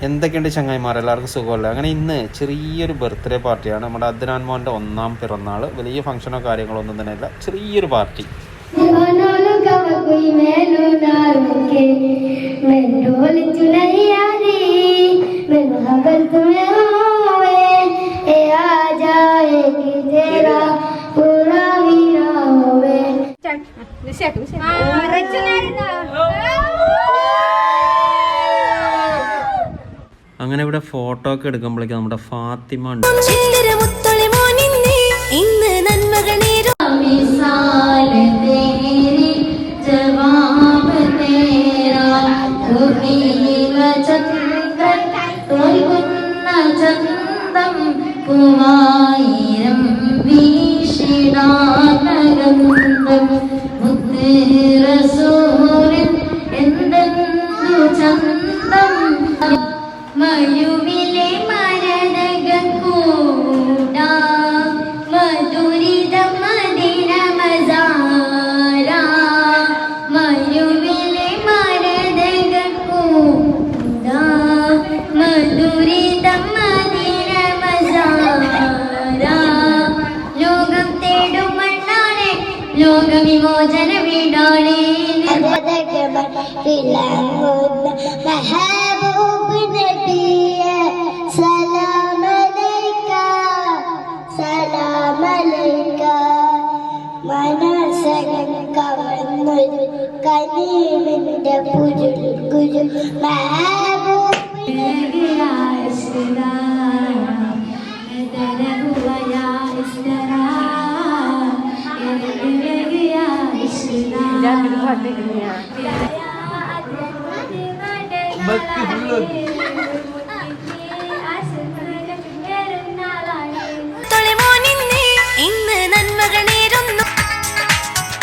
എന്തൊക്കെയുണ്ട് ചങ്ങായിമാർ, എല്ലാവർക്കും സുഖമല്ല. അങ്ങനെ ഇന്ന് ചെറിയൊരു ബർത്ത്ഡേ പാർട്ടിയാണ്. നമ്മുടെ അദ്നാൻ മോൻ്റെ 1ാം പിറന്നാൾ. വലിയ ഫംഗ്ഷനോ കാര്യങ്ങളോ ഒന്നും തന്നെ ഇല്ല, ചെറിയൊരു പാർട്ടി. അങ്ങനെ ഇവിടെ ഫോട്ടോ ഒക്കെ എടുക്കുമ്പോഴേക്കും നമ്മുടെ ഫാത്തിമ ഉണ്ട്. മയുവിലെ മരതകൂട മധുരിത മദിന മസാര മയുവിലെ മരതകൂട മധുരിത മദിന മസാര ലോകം തേടും മണ്ണാണ് ലോകവിമോചന വീടാണ് സലാം അലൈക സലാം അലൈക മനസ്സകം കവർന്നൊരു കനീവിന്റെ പുരുൾ ഗുരു Bak